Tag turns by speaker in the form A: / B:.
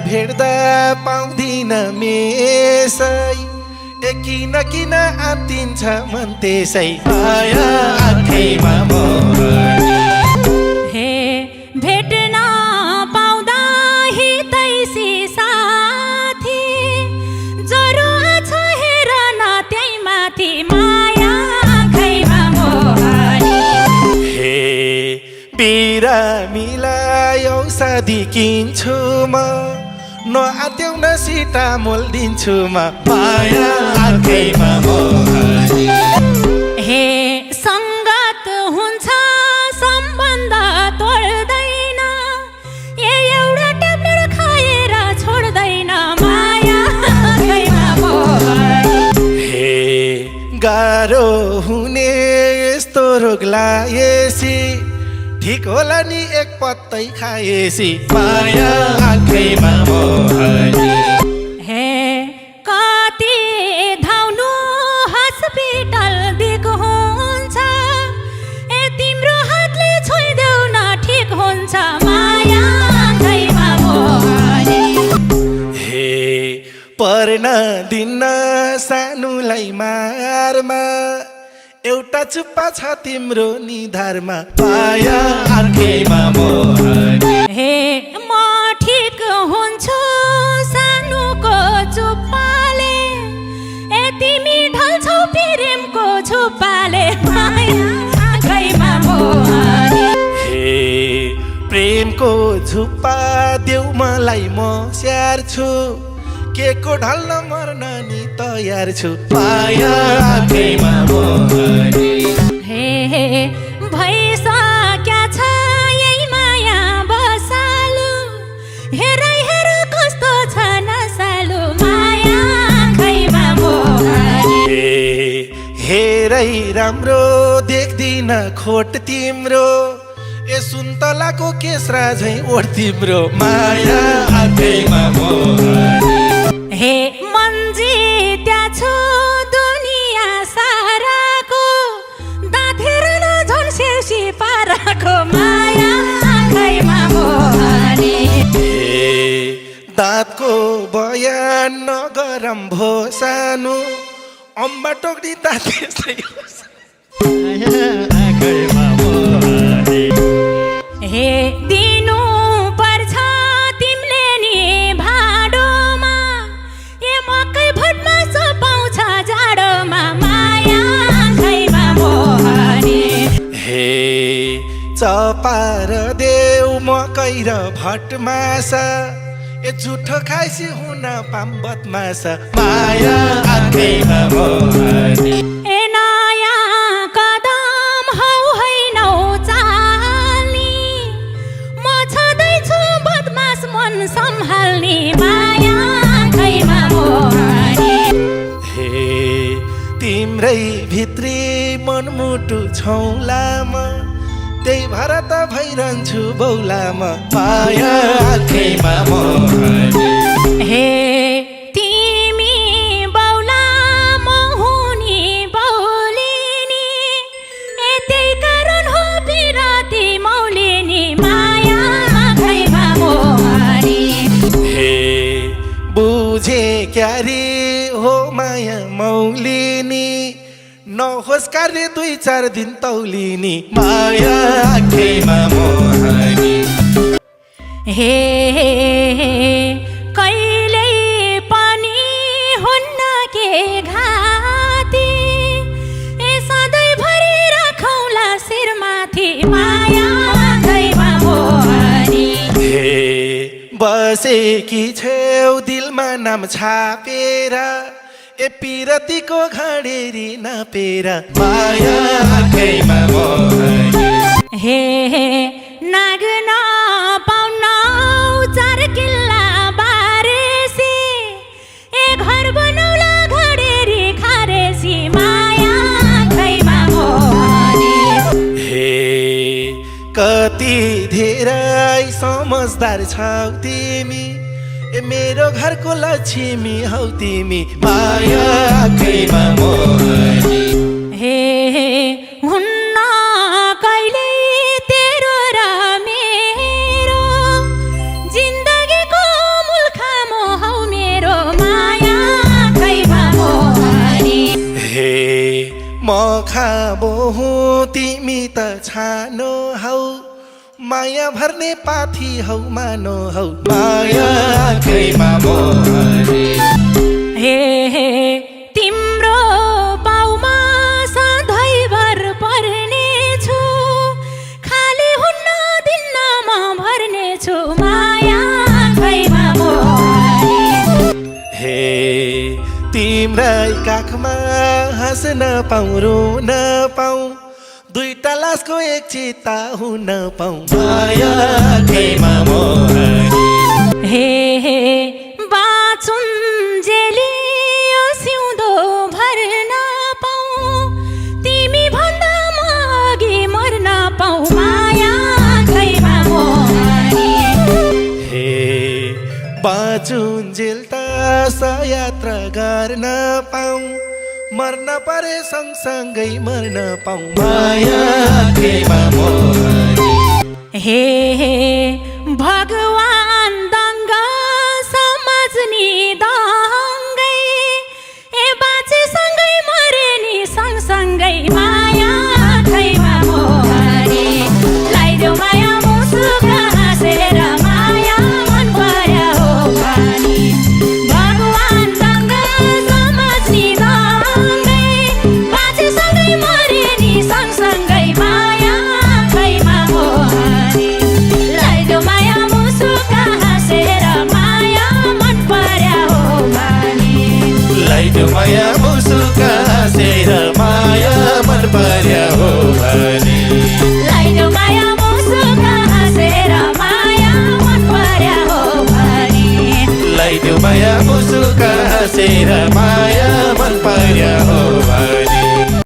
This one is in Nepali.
A: भेट्दा पाउँदिन मेसै किन किन आत्तिन्छ मन त्यसै माया आँखैमा मोहनी
B: हे भेट्न पाउँदा हितैसी साथी जरो छ हेर न त्यही माथि माया आँखैमा मोहनी
A: हे बिरामीलाई औषधि किन्छु म नआत्याउ न सीता मोल दिन्छु म माया आँखैमा मोहनी
B: हे सङ्गत हुन्छ सम्बन्ध तोड्दैन एउटा ट्याब्लेट खाएर छोड्दैन माया आँखैमा मोहनी
A: हे गाह्रो हुने यस्तो रोग लागेसी ठिक होला नि एक पत्तै खाएसी माया आँखैमा मोहनी
B: हे कति धाउनु हस्पिटल दिएको हुन्छ तिम्रो हातले छोइदेऊ न ठिक हुन्छ माया आँखैमा मोहनी
A: हे पर्न दिन्न सानुलाई मारमा एउटा चुप्पा छ तिम्रो निधारमा माया आँखैमा मोहनी
B: हे म ठिक हुन्छु सानुको चुप्पाले तिमी ढल्छौ प्रेमको झुप्पाले माया आँखैमा मोहनी
A: हे प्रेमको झुप्पा देऊ मलाई म स्याहार्छु के को ढल्न मर्न नि तयार छु माया आँखैमा मोहनी
B: हे भइसक्या छ यही माया बसालु हेर कस्तो छ नसालु माया आँखैमा मोहनी
A: हेरै राम्रो देख्दिन खोट तिम्रो सुन्तलाको केसरा झै ओठ तिम्रो माया आँखैमा मोहनी
B: हे मन्जी त्यहाँ छु दुनिया साराको दाँतेर नझन् सेउसी पाराको माया आँखैमा मोहनी
A: दाँतको बयान नगरम भो सानो अम्बा टोक्री दाँत त्यसै
B: हे दिनु पर्छ तिमीले नि भाडोमा मकै भटमा सपाउँछ जाडोमा माया आँखैमा मोहनी
A: हे चपार देऊ मकै र भटमासा झुठो खाइसी हुन पाम बदमास माया आँखैमा मोहनी
B: नयाँ कदम हौ हैनौ चाल्नी म छँदैछु बदमास मन सम्हाल्ने माया आँखैमा मोहनी
A: हे तिम्रै भित्री मनमुटु छौलामा त्यही भएर त भइरहन्छु बौलामा माया आँखैमा मोहनी
B: हे तिमी बौला म हुनी बौलिनी त्यही कारण हो बिराती मौलिनी माया आँखैमा मोहनी
A: हे बुझे क्यारे हो माया मौलिनी नहोस् कार्य 2-4 दिन तौलिनी माया आँखैमा मोहनी
B: हे कहिल्यै पनि हुन्न के घाती सधैँभरि राखौँला शिरमाथि माया आँखैमा मोहनी
A: हे बसेकी छेउ दिलमा नाम छापेर पिरतीको घडेरी नपेर माया आँखैमा मोहनी
B: हे नाग्न पाउन 4 किल्ला बारेसी घर बनौला घडेरी खारेसी माया आँखैमा मोहनी
A: हे कति धेरै समझदार छौ तिमी मेरो घरको लक्ष्मी हौ तिमी माया आँखैमा मोहनी
B: हे हुन्न कहिले तेरो र मेरो जिन्दगीको मूल
A: खाबो हुँ तिमी त छानो हौ माया भर्ने पाथी हौ मानो हौ माया आँखैमा मोहनी
B: हे तिम्रो पाउमा सधैँभर पर्नेछु खाली हुन्न दिनमा भर्नेछु माया आँखैमा मोहनी
A: हे तिम्रै काखमा हाँस्न पाउँ रुन पाउँ दुईटा लासको एक चिता हुन पाउँ माया आँखैमा मोहनी
B: हे बाँचुन्जेली यो सिउँदो भर्न पाउँ तिमी भन्दा म अघि मर्न पाउँ माया आँखैमा मोहनी
A: हे बाँचुन्जेल त सयात्रा गर्न पाउँ मर्न परे सँगसँगै मर्न पाउँ माया आँखैमा मोहनी
B: हे भगवान दङ्ग समाज्ने दङ्गै ए बाँचे सँगै मरे नि सँगसँगै माया आँखैमा मोहनी लगाइदेऊ माया मुसुक हाँसेर माया मन पर्या हो भने भगवान दङ्ग समाज्ने दङ्गै बाँचे सँगै मरे नि सँगसँगै माया आँखैमा मोहनी लगाइदेऊ माया मुसुक हाँसेर माया मन पर्या हो भने
A: लगाइदेऊ माया मुसुक हाँसेर माया मन पर्या हो भने
B: लगाइदेऊ माया मुसुक हाँसेर माया मन पर्या हो भने
A: लगाइदेऊ माया मुसुक हाँसेर माया मन पर्या हो